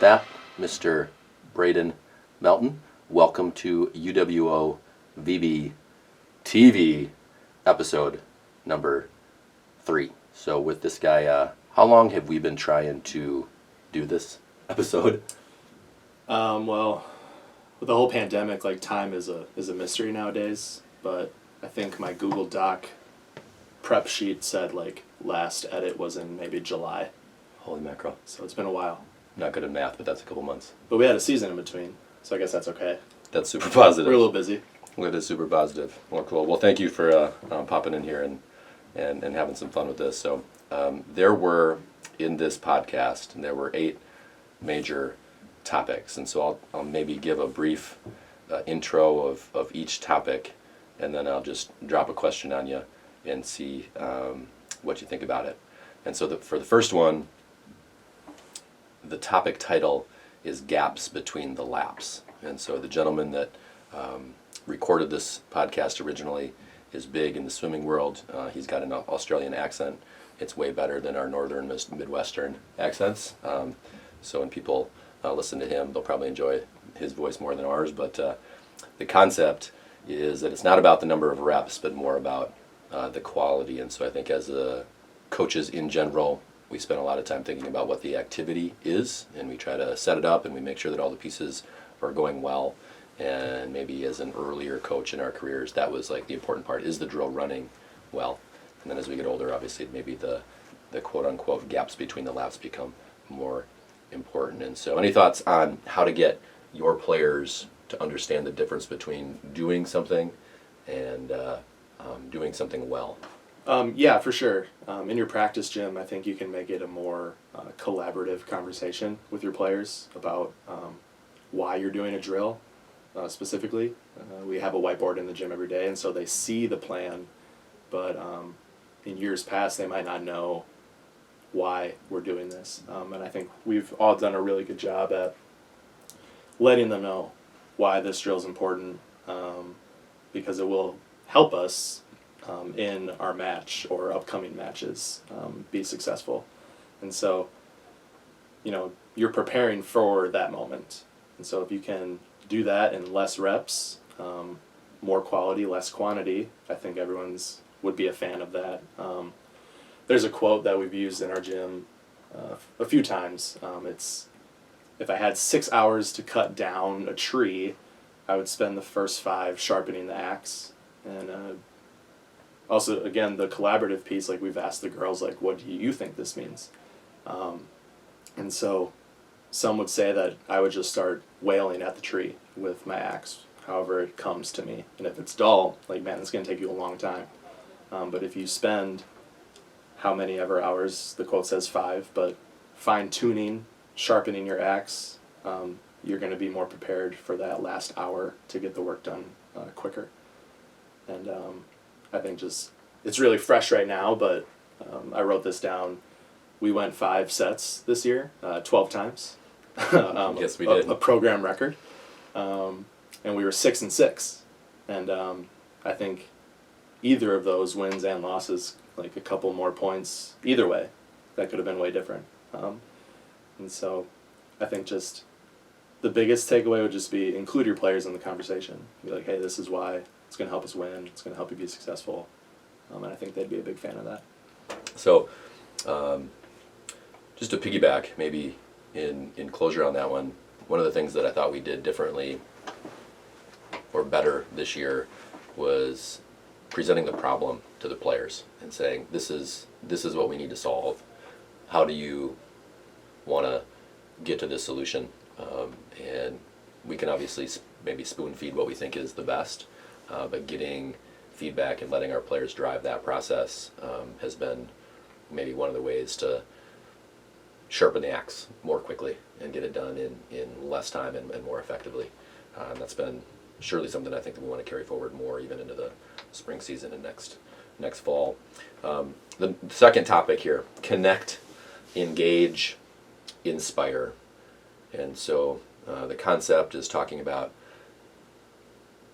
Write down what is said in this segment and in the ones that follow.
that, Mr. Braeden Melton, welcome to UWOVBTV episode number 3. So with this guy, how long have we been trying to do this episode? Well, with the whole pandemic, like, time is a mystery nowadays, but I think my Google Doc prep sheet said, like, last edit was in maybe July. Holy mackerel. So it's been a while. Not good at math, but that's a couple months. But we had a season in between, so I guess that's okay. That's super positive. We're a little busy. That is super positive. Well, cool. Well, thank you for popping in here and having some fun with this. So there were, in this podcast, there were 8 major topics. And so I'll maybe give a brief intro of each topic, and then I'll just drop a question on you and see what you think about it. And so for the first one, the topic title is Gaps Between the Laps. And so the gentleman that recorded this podcast originally is big in the swimming world. He's got an Australian accent. It's way better than our northern Midwestern accents. So when people listen to him, they'll probably enjoy his voice more than ours. But the concept is that it's not about the number of reps, but more about the quality. And so I think as coaches in general, we spend a lot of time thinking about what the activity is, and we try to set it up, and we make sure that all the pieces are going well. And maybe as an earlier coach in our careers, that was like the important part, is the drill running well? And then as we get older, obviously maybe the quote-unquote gaps between the laps become more important. And so any thoughts on how to get your players to understand the difference between doing something and doing something well? Yeah, for sure. In your practice gym, I think you can make it a more collaborative conversation with your players about why you're doing a drill specifically. We have a whiteboard in the gym every day, and so they see the plan, but in years past they might not know why we're doing this. And I think we've all done a really good job at letting them know why this drill is important, because it will help us in our match or upcoming matches be successful. And so, you're preparing for that moment. And so if you can do that in less reps, more quality, less quantity, I think everyone's would be a fan of that. There's a quote that we've used in our gym a few times. It's, if I had 6 hours to cut down a tree, I would spend the first 5 sharpening the axe. And also, again, the collaborative piece, like, we've asked the girls, like, what do you think this means? And so some would say that I would just start wailing at the tree with my axe, however it comes to me. And if it's dull, like, man, it's going to take you a long time. But if you spend how many ever hours, the quote says 5, but fine-tuning, sharpening your axe, you're going to be more prepared for that last hour to get the work done quicker. And I think just, it's really fresh right now, but I wrote this down. We went 5 sets this year, 12 times. Yes, we did. A program record. And we were 6-6. And I think either of those wins and losses, like a couple more points, either way, that could have been way different. And so I think just the biggest takeaway would just be include your players in the conversation. Be like, hey, this is why. It's going to help us win. It's going to help you be successful. And I think they'd be a big fan of that. So just to piggyback, maybe in closure on that one of the things that I thought we did differently or better this year was presenting the problem to the players and saying, this is what we need to solve. How do you want to get to this solution? And we can obviously maybe spoon feed what we think is the best. But getting feedback and letting our players drive that process has been maybe one of the ways to sharpen the axe more quickly and get it done in less time and more effectively. And that's been surely something I think that we want to carry forward more even into the spring season and next fall. The second topic here, connect, engage, inspire. And so the concept is talking about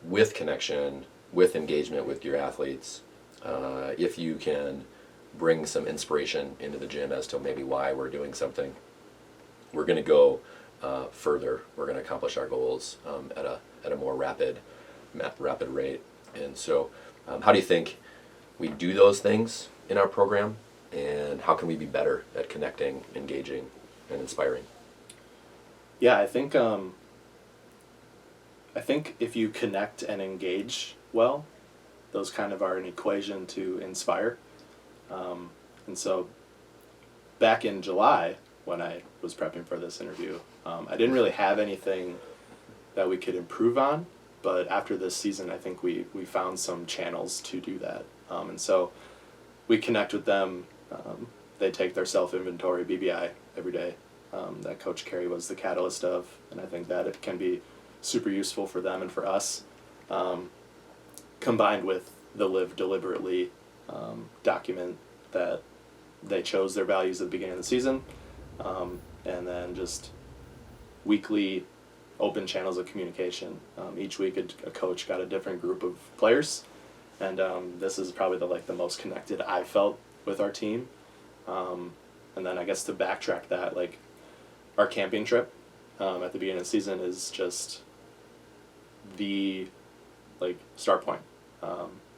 with connection, with engagement with your athletes, if you can bring some inspiration into the gym as to maybe why we're doing something. We're going to go further. We're going to accomplish our goals at a more rapid rate. And so, how do you think we do those things in our program, and how can we be better at connecting, engaging, and inspiring? Yeah, I think if you connect and engage well, those kind of are an equation to inspire. And so back in July, when I was prepping for this interview, I didn't really have anything that we could improve on, but after this season, I think we found some channels to do that. And so we connect with them. They take their self-inventory, BBI, every day, that Coach Carey was the catalyst of, and I think that it can be super useful for them and for us, combined with the Live Deliberately document that they chose their values at the beginning of the season, and then just weekly open channels of communication. Each week a coach got a different group of players, and this is probably the most connected I've felt with our team. And then I guess to backtrack that, our camping trip at the beginning of the season is just the start point.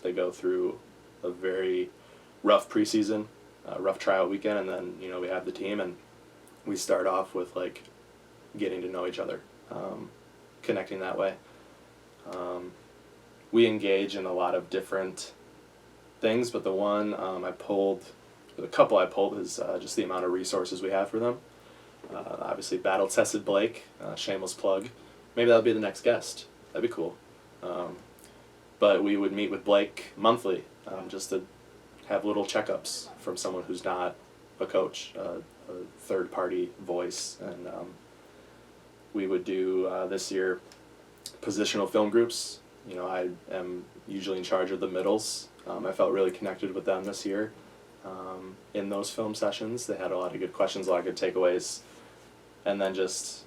They go through a very rough preseason, rough tryout weekend, and then we have the team, and we start off with getting to know each other, connecting that way. We engage in a lot of different things, but the one the couple I pulled is just the amount of resources we have for them. Obviously, battle-tested Blake, shameless plug. Maybe that'll be the next guest. That'd be cool. But we would meet with Blake monthly, just to have little checkups from someone who's not a coach, a third-party voice. And we would do, this year, positional film groups. I am usually in charge of the middles. I felt really connected with them this year. In those film sessions, they had a lot of good questions, a lot of good takeaways, and then just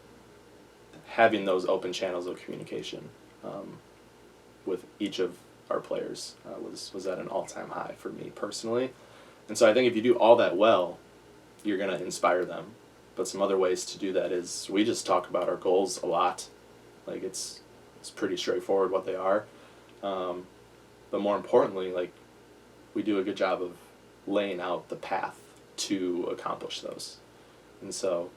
having those open channels of communication with each of our players was at an all-time high for me personally. And so I think if you do all that well, you're going to inspire them. But some other ways to do that is we just talk about our goals a lot. It's pretty straightforward what they are. But more importantly, we do a good job of laying out the path to accomplish those. And so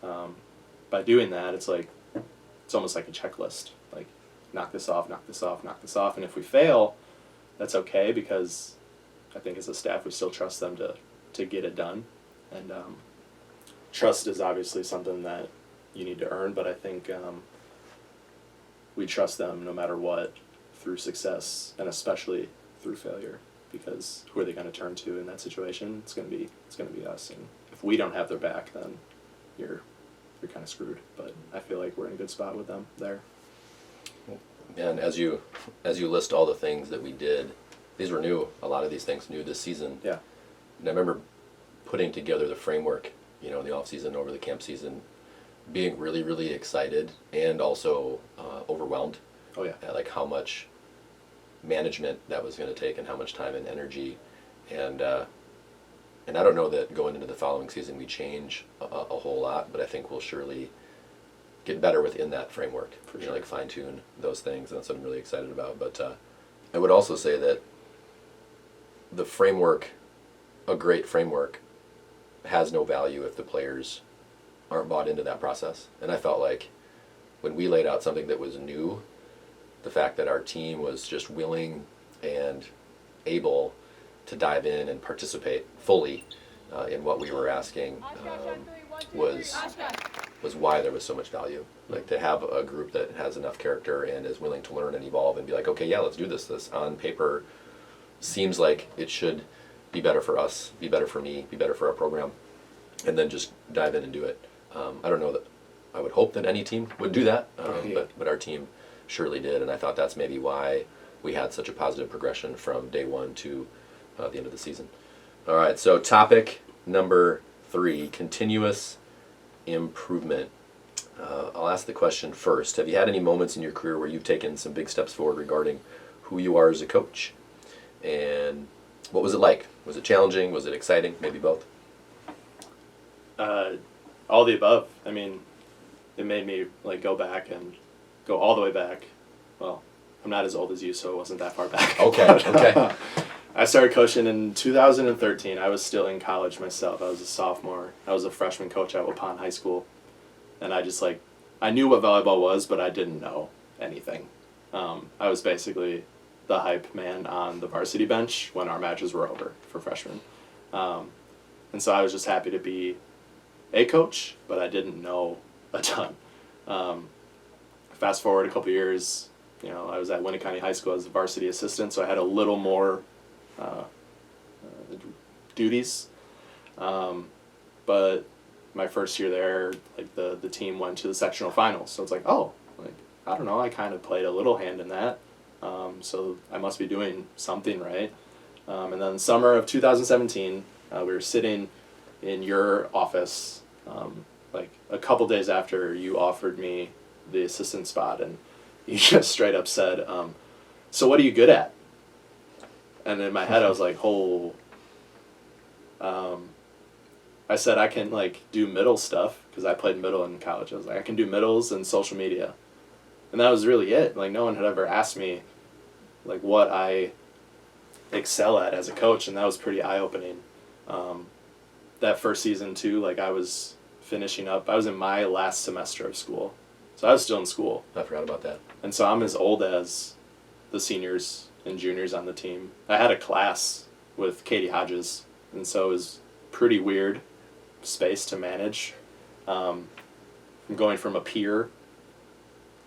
by doing that, it's almost like a checklist. Knock this off, knock this off, knock this off. And if we fail, that's okay, because I think as a staff we still trust them to get it done. And trust is obviously something that you need to earn, but I think we trust them no matter what, through success and especially through failure, because who are they going to turn to in that situation? It's going to be us. And if we don't have their back, then you're kind of screwed. But I feel like we're in a good spot with them there. And as you list all the things that we did, these were new. A lot of these things new this season. Yeah. And I remember putting together the framework, in the off season, over the camp season, being really, really excited and also overwhelmed. Oh yeah. At how much management that was going to take and how much time and energy, and I don't know that going into the following season we change a whole lot, but I think we'll surely get better within that framework. For sure. Fine tune those things, and that's what I'm really excited about. But I would also say that the framework, a great framework, has no value if the players aren't bought into that process. And I felt like when we laid out something that was new, the fact that our team was just willing and able to dive in and participate fully in what we were asking was why there was so much value. To have a group that has enough character and is willing to learn and evolve and be okay, yeah, let's do this. This on paper seems like it should be better for us, be better for me, be better for our program, and then just dive in and do it. I don't know that I would hope that any team would do that, but our team surely did, and I thought that's maybe why we had such a positive progression from day one to the end of the season. All right, so topic number 3, continuous improvement. I'll ask the question first. Have you had any moments in your career where you've taken some big steps forward regarding who you are as a coach? And what was it like? Was it challenging? Was it exciting? Maybe both? All the above. I mean, it made me like go back and go all the way back. Well, I'm not as old as you, so it wasn't that far back. Okay, But, okay. I started coaching in 2013. I was still in college myself. I was a sophomore. I was a freshman coach at Waupun High School. And I just I knew what volleyball was, but I didn't know anything. I was basically the hype man on the varsity bench when our matches were over for freshmen. And so I was just happy to be a coach, but I didn't know a ton. Fast forward a couple years, I was at Winneconne High School as a varsity assistant, so I had a little more duties. But my first year there, the team went to the sectional finals, so it's I don't know, I kind of played a little hand in that, so I must be doing something right. And then summer of 2017, we were sitting in your office, a couple days after you offered me the assistant spot, and you just straight up said, so what are you good at? And in my head I was like, I said I can do middle stuff, because I played middle in college. I was like, I can do middles and social media. And that was really it. No one had ever asked me what I excel at as a coach, and that was pretty eye-opening. That first season too, I was finishing up. I was in my last semester of school. So I was still in school. I forgot about that. And so I'm as old as the seniors and juniors on the team. I had a class with Katie Hodges, and so it was pretty weird space to manage. I'm going from a peer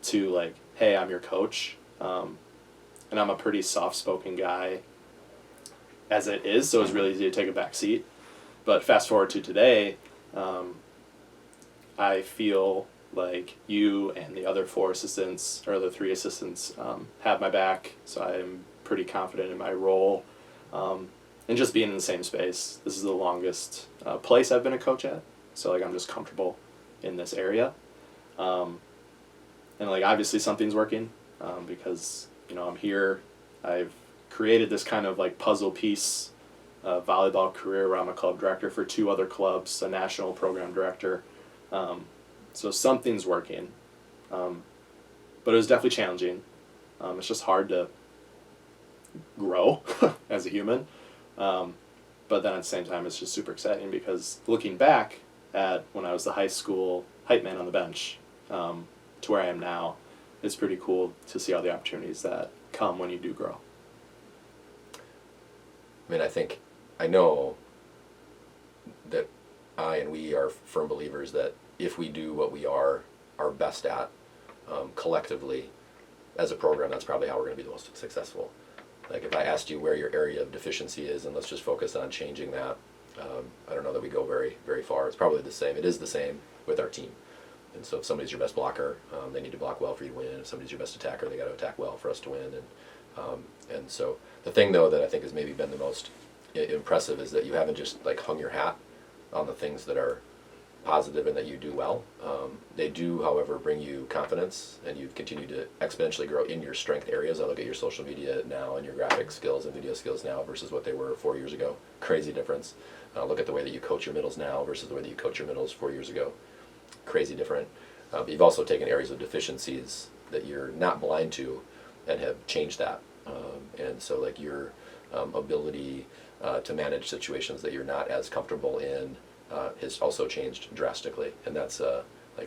to hey, I'm your coach. And I'm a pretty soft-spoken guy as it is, so it's really easy to take a back seat. But fast forward to today, I feel like you and the other four assistants, or the three assistants, have my back, so I'm pretty confident in my role. And just being in the same space. This is the longest place I've been a coach at, so I'm just comfortable in this area. And obviously something's working, because I'm here. I've created this kind of puzzle piece volleyball career where I'm a club director for 2 other clubs, a national program director. So something's working. But it was definitely challenging. It's just hard to grow as a human. But then at the same time, it's just super exciting, because looking back at when I was the high school hype man on the bench, to where I am now, it's pretty cool to see all the opportunities that come when you do grow. I know that I and we are firm believers that if we do what we are best at, collectively, as a program, that's probably how we're going to be the most successful. If I asked you where your area of deficiency is, and let's just focus on changing that, I don't know that we go very, very far. It's probably the same. It is the same with our team. And so if somebody's your best blocker, they need to block well for you to win. If somebody's your best attacker, they got to attack well for us to win. And so the thing, though, that I think has maybe been the most impressive is that you haven't just hung your hat on the things that are positive and that you do well. They do, however, bring you confidence, and you've continued to exponentially grow in your strength areas. I look at your social media now and your graphic skills and video skills now versus what they were 4 years ago. Crazy difference. Look at the way that you coach your middles now versus the way that you coach your middles 4 years ago. Crazy different. But you've also taken areas of deficiencies that you're not blind to and have changed that. And so your ability to manage situations that you're not as comfortable in has also changed drastically, and that's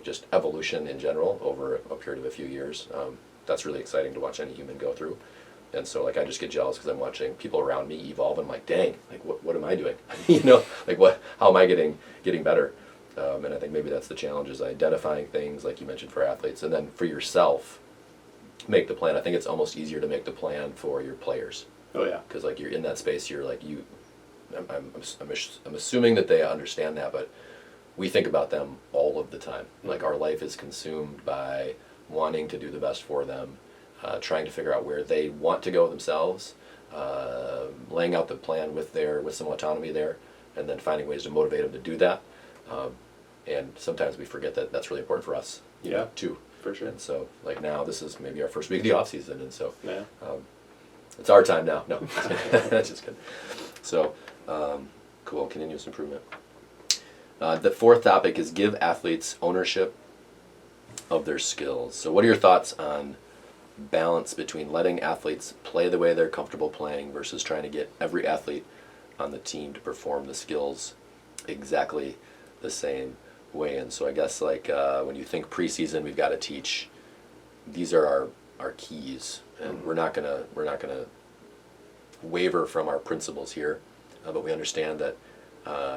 just evolution in general over a period of a few years. That's really exciting to watch any human go through, and so I just get jealous because I'm watching people around me evolve, and I'm like, dang, what am I doing? How am I getting better? And I think maybe that's the challenge, is identifying things like you mentioned for athletes, and then for yourself, make the plan. I think it's almost easier to make the plan for your players. Oh yeah, because you're in that space. You're I'm assuming that they understand that, but we think about them all of the time. Our life is consumed by wanting to do the best for them, trying to figure out where they want to go themselves, laying out the plan with some autonomy there, and then finding ways to motivate them to do that. And sometimes we forget that that's really important for us, too. For sure. And so now this is maybe our first week of the off season, and so yeah. It's our time now. No, that's just good. So, cool, continuous improvement. The fourth topic is give athletes ownership of their skills. So what are your thoughts on balance between letting athletes play the way they're comfortable playing versus trying to get every athlete on the team to perform the skills exactly the same way? And so I guess like when you think preseason, we've got to teach, these are our keys, and we're not gonna waver from our principles here, but we understand that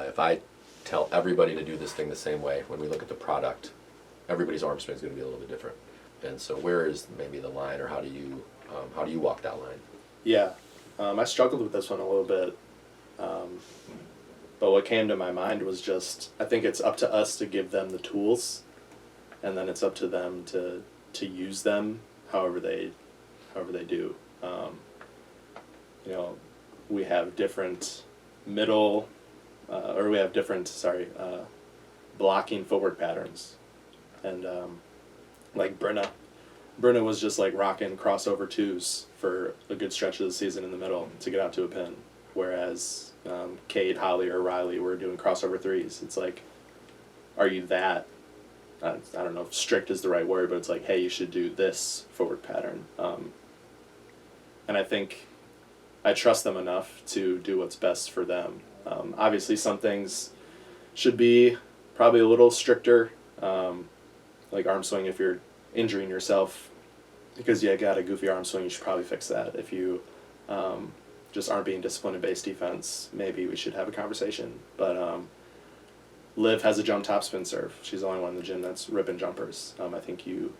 if I tell everybody to do this thing the same way, when we look at the product, everybody's arm swing is going to be a little bit different. And so where is maybe the line, or how do you walk that line? Yeah, I struggled with this one a little bit, but what came to my mind was just, I think it's up to us to give them the tools, and then it's up to them to use them however they do. We have different blocking footwork patterns, and like Brenna was just like rocking crossover twos for a good stretch of the season in the middle to get out to a pin, whereas Cade, Holly, or Riley were doing crossover threes. It's like, are you that, I don't know if strict is the right word, but it's like, hey, you should do this footwork pattern. And I think I trust them enough to do what's best for them. Obviously, some things should be probably a little stricter, like arm swing. If you're injuring yourself because you got a goofy arm swing, you should probably fix that. If you just aren't being disciplined in base defense, maybe we should have a conversation. But Liv has a jump top spin serve. She's the only one in the gym that's ripping jumpers. I think you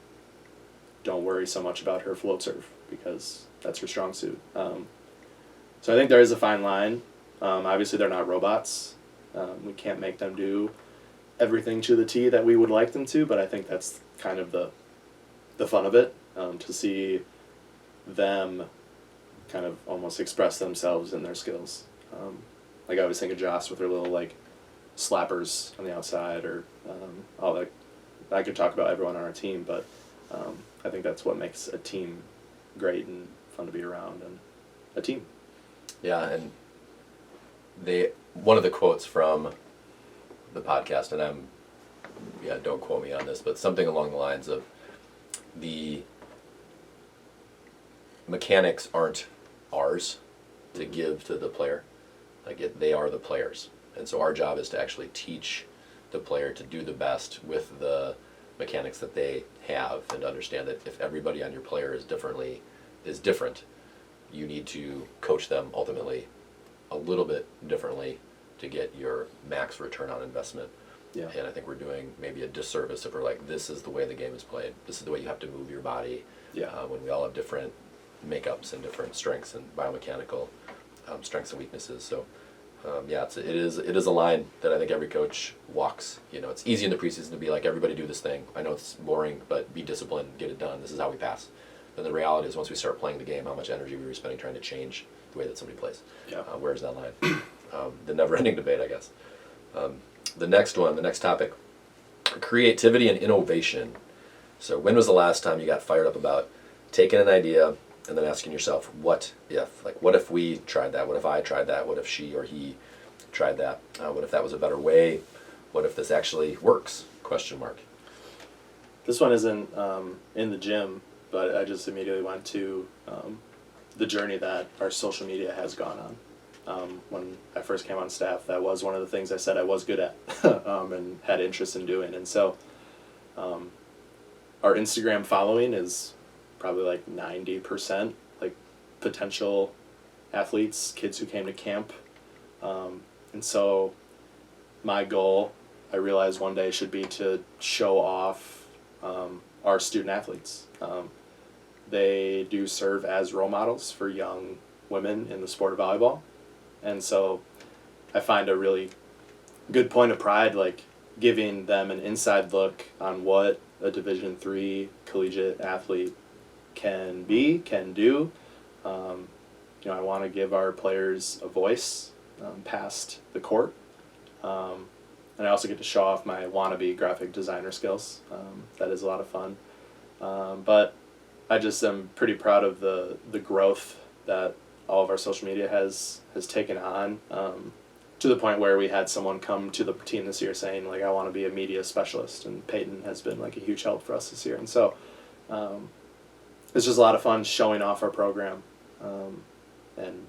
don't worry so much about her float serve because that's her strong suit. So I think there is a fine line. Obviously, they're not robots. We can't make them do everything to the T that we would like them to, but I think that's kind of the fun of it, to see them kind of almost express themselves in their skills. Like I always think of Joss with her little like slappers on the outside, or all that. I could talk about everyone on our team, but I think that's what makes a team great and fun to be around, and a team. Yeah, and one of the quotes from the podcast, and don't quote me on this, but something along the lines of, the mechanics aren't ours to give to the player. They are the players. And so our job is to actually teach the player to do the best with the mechanics that they have, and understand that if everybody on your player is different, you need to coach them ultimately a little bit differently to get your max return on investment. Yeah. And I think we're doing maybe a disservice if we're like, this is the way the game is played. This is the way you have to move your body. Yeah. When we all have different makeups and different strengths and biomechanical strengths and weaknesses. So it is a line that I think every coach walks. It's easy in the preseason to be like, everybody do this thing. I know it's boring, but be disciplined, get it done. This is how we pass. Then the reality is, once we start playing the game, how much energy we were spending trying to change the way that somebody plays. Yeah. Where's that line? The never-ending debate, I guess. The next topic, creativity and innovation. So when was the last time you got fired up about taking an idea and then asking yourself, what if? Like, what if we tried that? What if I tried that? What if she or he tried that? What if that was a better way? What if this actually works? Question mark. This one isn't in the gym, but I just immediately went to the journey that our social media has gone on. When I first came on staff, that was one of the things I said I was good at and had interest in doing. And so our Instagram following is probably like 90% like potential athletes, kids who came to camp. And so my goal, I realized one day, should be to show off our student athletes. They do serve as role models for young women in the sport of volleyball. And so I find a really good point of pride, like giving them an inside look on what a Division III collegiate athlete can do. I want to give our players a voice past the court. And I also get to show off my wannabe graphic designer skills. That is a lot of fun. But I just am pretty proud of the growth that all of our social media has taken on. to the point where we had someone come to the team this year saying, like, I want to be a media specialist, and Peyton has been, like, a huge help for us this year. And so it's just a lot of fun showing off our program and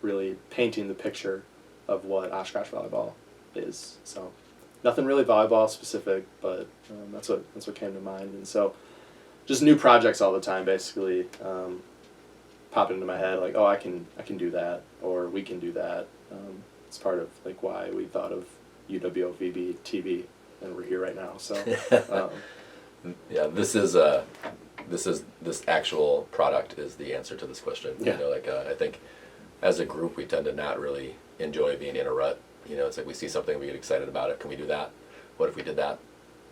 really painting the picture of what Oshkosh volleyball is. So nothing really volleyball specific, but that's what came to mind. And so just new projects all the time, basically, pop into my head, like, oh, I can do that, or we can do that. It's part of, like, why we thought of UWOVBTV, and we're here right now. So yeah, this actual product is the answer to this question. Yeah. You know, like I think as a group we tend to not really enjoy being in a rut. You know, it's like we see something, we get excited about it. Can we do that? What if we did that?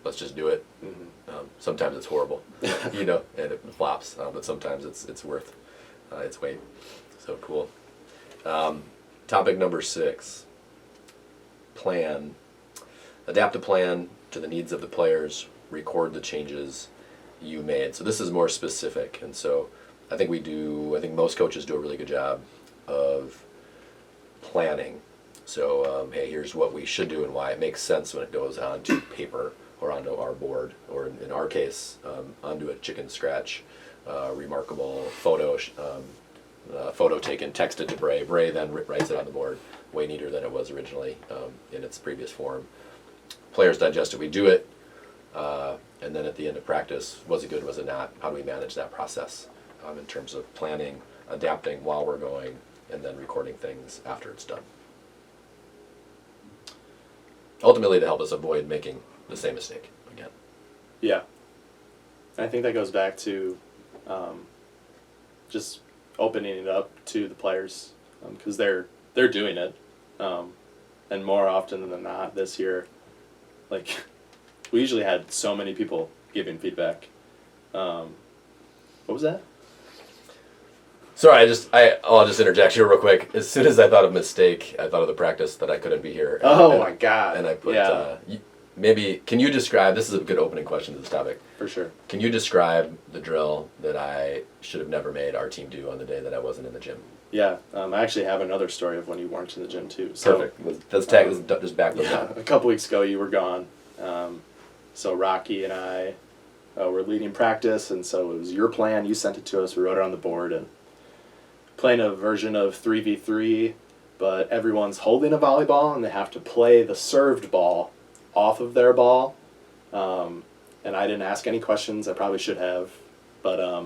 Let's just do it. Mm-hmm. Sometimes it's horrible, you know, and it flops. But sometimes it's worth its weight. So cool. Topic number 6. Plan. Adapt a plan to the needs of the players. Record the changes you made. So this is more specific, and so I think most coaches do a really good job of planning. So hey, here's what we should do and why it makes sense when it goes onto paper or onto our board, or in our case, onto a chicken scratch, remarkable photo taken, texted to Bray. Bray then writes it on the board, way neater than it was originally in its previous form. Players digest it, we do it, and then at the end of practice, was it good, was it not? How do we manage that process in terms of planning, adapting while we're going, and then recording things after it's done? Ultimately to help us avoid making the same mistake again. Yeah. I think that goes back to just opening it up to the players, because they're doing it, and more often than not this year, like, we usually had so many people giving feedback. What was that? Sorry, I'll just interject here real quick. As soon as I thought of mistake, I thought of the practice that I couldn't be here. My God! And I put yeah. Maybe can you describe? This is a good opening question to this topic. For sure. Can you describe the drill that I should have never made our team do on the day that I wasn't in the gym? Yeah, I actually have another story of when you weren't in the gym too. So, perfect. Let's just back those up. A couple weeks ago, you were gone. So Rocky and I were leading practice, and so it was your plan. You sent it to us. We wrote it on the board, and playing a version of 3v3, but everyone's holding a volleyball, and they have to play the served ball off of their ball. And I didn't ask any questions. I probably should have, but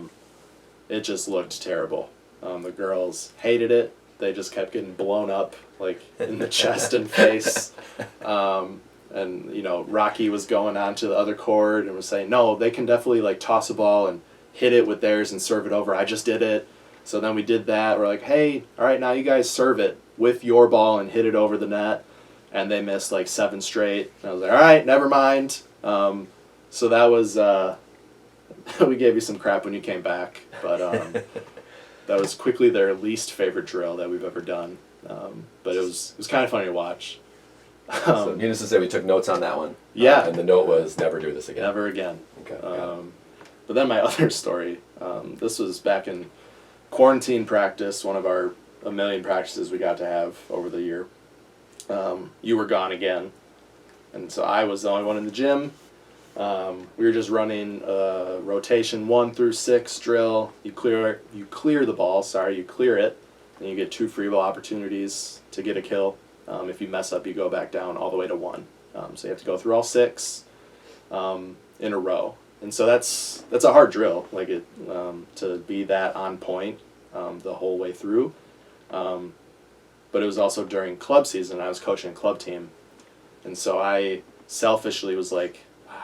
it just looked terrible. The girls hated it. They just kept getting blown up, like, in the chest and face. And, you know, Rocky was going on to the other court and was saying, no, they can definitely, like, toss a ball and hit it with theirs and serve it over. I just did it. So then we did that. We're like, hey, all right, now you guys serve it with your ball and hit it over the net. And they missed, like, 7 straight. And I was like, all right, never mind. So that was, we gave you some crap when you came back. But that was quickly their least favorite drill that we've ever done. But it was kind of funny to watch. So needless to say, we took notes on that one. Yeah. And the note was never do this again. Never again. Okay. But then my other story, this was back in quarantine practice, one of our a million practices we got to have over the year. You were gone again. And so I was the only one in the gym. We were just running a rotation 1 through 6 drill. You clear the ball, you clear it, and you get 2 free ball opportunities to get a kill. If you mess up, you go back down all the way to 1. So you have to go through all 6 in a row. And so that's a hard drill, like it to be that on point the whole way through. But it was also during club season. I was coaching a club team. And so I selfishly was like,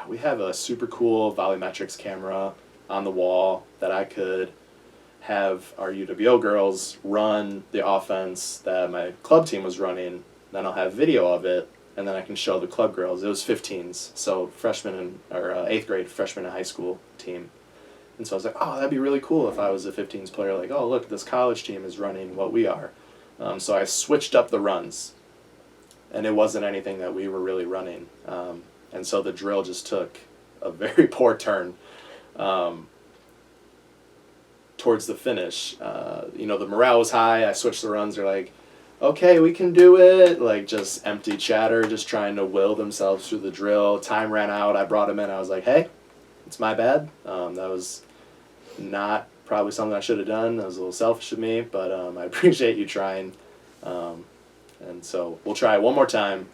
we have a super cool volumetrics camera on the wall that I could have our UWO girls run the offense that my club team was running. Then I'll have video of it, and then I can show the club girls. It was 15s, so freshmen or 8th grade freshman in high school team. And so I was like, oh, that'd be really cool if I was a 15s player. Like, oh, look, this college team is running what we are. So I switched up the runs, and it wasn't anything that we were really running. And so the drill just took a very poor turn towards the finish. The morale was high. I switched the runs. They're like, okay, we can do it. Like, just empty chatter, just trying to will themselves through the drill. Time ran out. I brought them in. I was like, hey, it's my bad. That was not probably something I should have done. That was a little selfish of me, but I appreciate you trying. And so we'll try it one more time,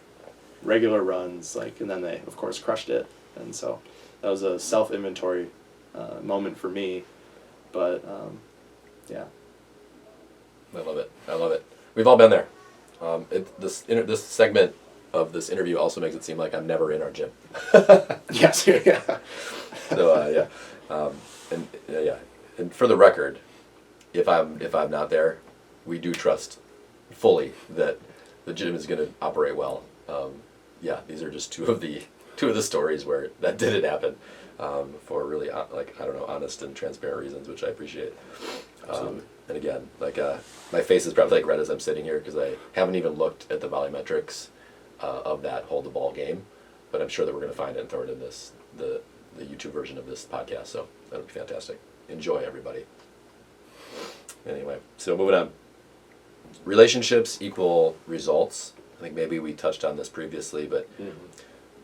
regular runs, like, and then they, of course, crushed it. And so that was a self-inventory moment for me. But, yeah. I love it. I love it. We've all been there. This segment of this interview also makes it seem like I'm never in our gym. Yes, yeah. So and for the record, if I'm not there, we do trust fully that the gym is going to operate well. These are just two of the stories where that didn't happen, for really honest and transparent reasons, which I appreciate. And again, my face is probably red as I'm sitting here because I haven't even looked at the volumetrics of that hold the ball game, but I'm sure that we're going to find it and throw it in the YouTube version of this podcast. So that'll be fantastic. Enjoy, everybody. Anyway, so moving on. Relationships equal results. I think maybe we touched on this previously, but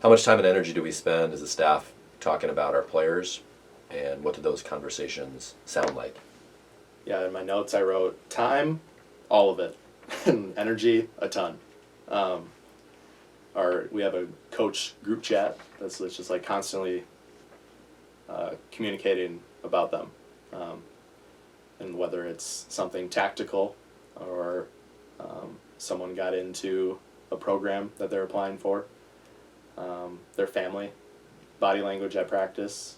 how much time and energy do we spend as a staff talking about our players, and what do those conversations sound like? Yeah, in my notes I wrote time, all of it, and energy, a ton. We have a coach group chat that's just like constantly communicating about them, and whether it's something tactical or someone got into a program that they're applying for, their family, body language at practice,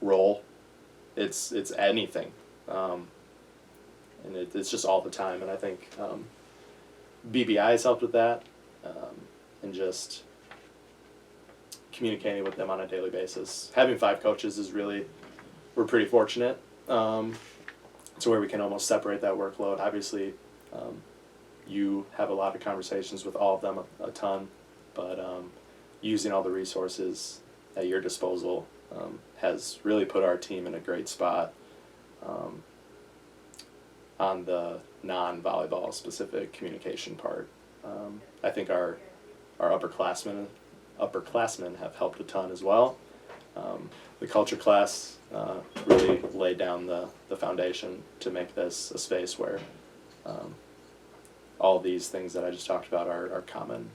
role, it's anything. And it's just all the time, and I think BBI has helped with that, and just communicating with them on a daily basis. Having 5 coaches is we're pretty fortunate, to where we can almost separate that workload. Obviously, you have a lot of conversations with all of them a ton, but using all the resources at your disposal has really put our team in a great spot. On the non-volleyball specific communication part, I think our upperclassmen have helped a ton as well. The culture class really laid down the foundation to make this a space where all these things that I just talked about are common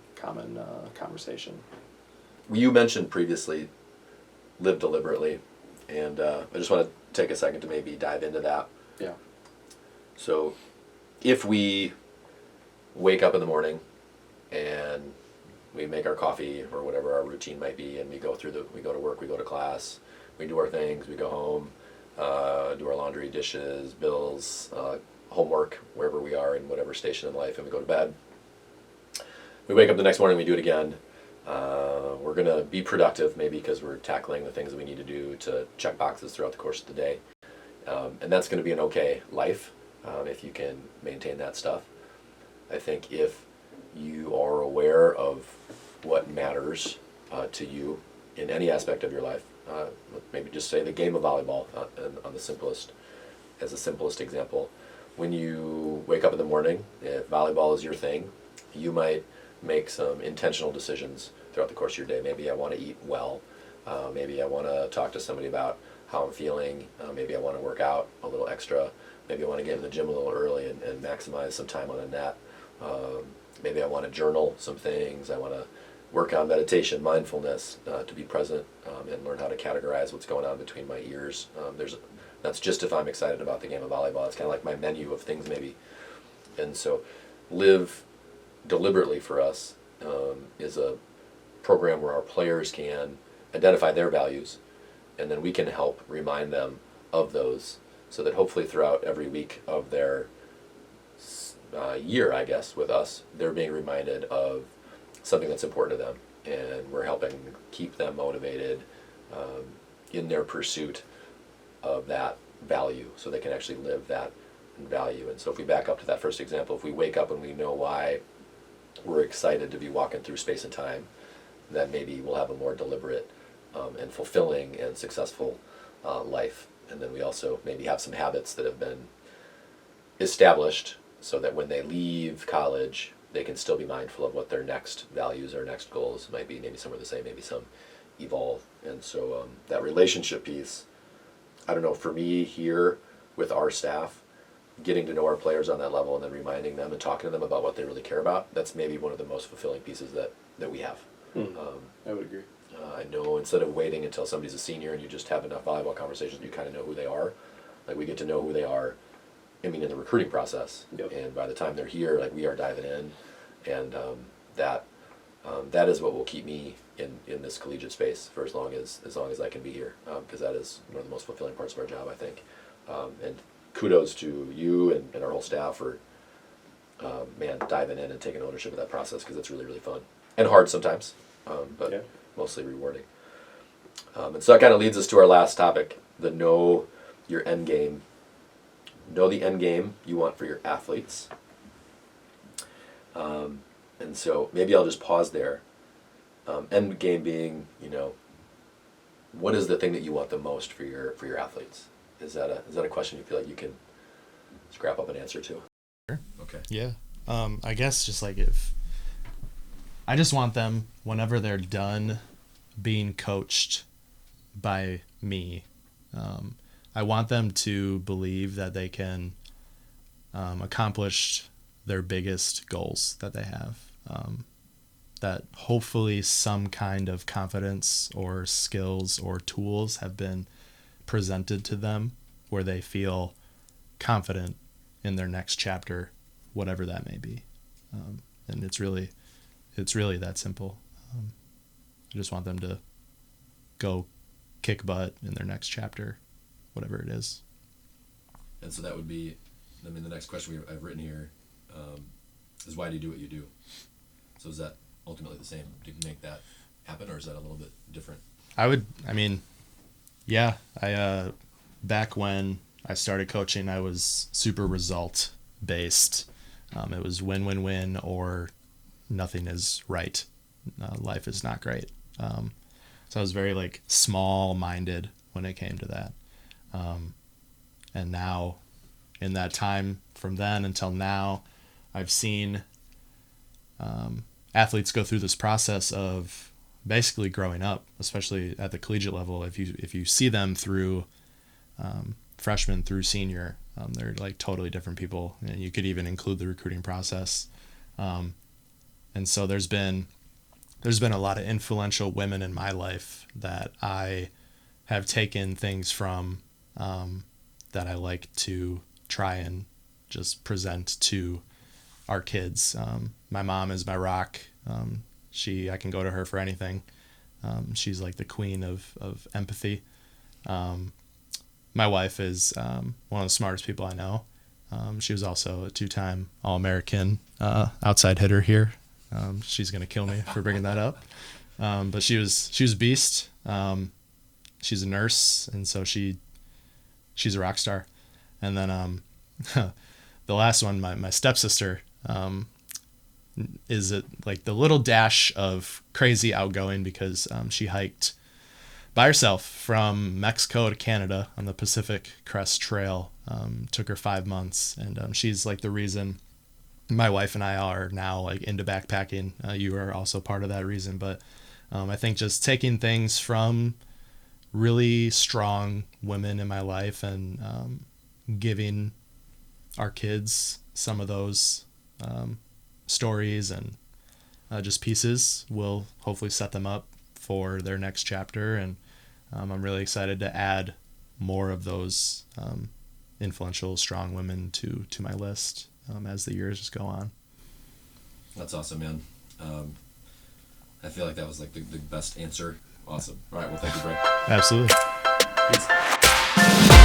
conversation. You mentioned previously live deliberately, and I just want to take a second to maybe dive into that. Yeah. So if we wake up in the morning and we make our coffee or whatever our routine might be, and we go to work, we go to class, we do our things, we go home, do our laundry, dishes, bills, homework, wherever we are in whatever station in life, and we go to bed. We wake up the next morning, we do it again. We're going to be productive, maybe because we're tackling the things that we need to do to check boxes throughout the course of the day. And that's going to be an okay life if you can maintain that stuff. I think if you are aware of what matters to you in any aspect of your life, maybe just say the game of volleyball as the simplest example. When you wake up in the morning, if volleyball is your thing, you might make some intentional decisions throughout the course of your day. Maybe I want to eat well. Maybe I want to talk to somebody about how I'm feeling. Maybe I want to work out a little extra. Maybe I want to get in the gym a little early and maximize some time on a net. Maybe I want to journal some things. I want to work on meditation, mindfulness, to be present and learn how to categorize what's going on between my ears. That's just if I'm excited about the game of volleyball. It's kind of like my menu of things maybe. And so live deliberately for us is a program where our players can identify their values, and then we can help remind them of those, so that hopefully throughout every week of their year, I guess, with us, they're being reminded of something that's important to them, and we're helping keep them motivated in their pursuit of that value, so they can actually live that value. And so if we back up to that first example, if we wake up and we know why we're excited to be walking through space and time, then maybe we'll have a more deliberate and fulfilling and successful life. And then we also maybe have some habits that have been established so that when they leave college, they can still be mindful of what their next values or next goals might be. Maybe some are the same, maybe some evolve. And so that relationship piece, I don't know, for me here with our staff, getting to know our players on that level and then reminding them and talking to them about what they really care about, that's maybe one of the most fulfilling pieces that we have. I would agree. I know instead of waiting until somebody's a senior and you just have enough volleyball conversations, you kind of know who they are. Like we get to know who they are, I mean, in the recruiting process. Yep. And by the time they're here, like we are diving in, and that is what will keep me in this collegiate space for as long as I can be here, because that is one of the most fulfilling parts of our job, I think. And kudos to you and our whole staff for diving in and taking ownership of that process, because it's really, really fun and hard sometimes, but mostly rewarding. And so that kind of leads us to our last topic, the know your end game. Know the end game you want for your athletes. And so maybe I'll just pause there. End game being, what is the thing that you want the most for your athletes? Is that a question you feel like you can scrap up an answer to? Sure. Okay. Yeah. I guess just like if I just want them, whenever they're done being coached by me, I want them to believe that they can accomplish their biggest goals that they have. That hopefully some kind of confidence or skills or tools have been presented to them where they feel confident in their next chapter, whatever that may be. And it's really that simple. I just want them to go kick butt in their next chapter, whatever it is. And so that would be, the next question I've written here is, why do you do what you do? So is that ultimately the same? Did you make that happen, or is that a little bit different? Back when I started coaching, I was super result based. It was win-win-win or nothing is right. Life is not great. So I was very small-minded when it came to that. And now, in that time from then until now, I've seen athletes go through this process of basically growing up, especially at the collegiate level. If you see them through freshman through senior, they're totally different people, and you could even include the recruiting process. And so there's been a lot of influential women in my life that I have taken things from, that I like to try and just present to our kids. My mom is my rock. I can go to her for anything. She's like the queen of empathy. My wife is one of the smartest people I know. She was also a 2-time All-American outside hitter here. She's gonna kill me for bringing that up. But she was a beast. She's a nurse, and so she's a rock star. And then the last one, my stepsister, is the little dash of crazy outgoing, because she hiked by herself from Mexico to Canada on the Pacific Crest Trail. Took her 5 months, and she's the reason my wife and I are now into backpacking. You are also part of that reason, but I think just taking things from really strong women in my life and giving our kids some of those stories and just pieces will hopefully set them up for their next chapter. And I'm really excited to add more of those influential, strong women to my list as the years go on. That's awesome, man. I feel like that was the best answer. Awesome. All right, well, thank you, Brett. Absolutely. Peace.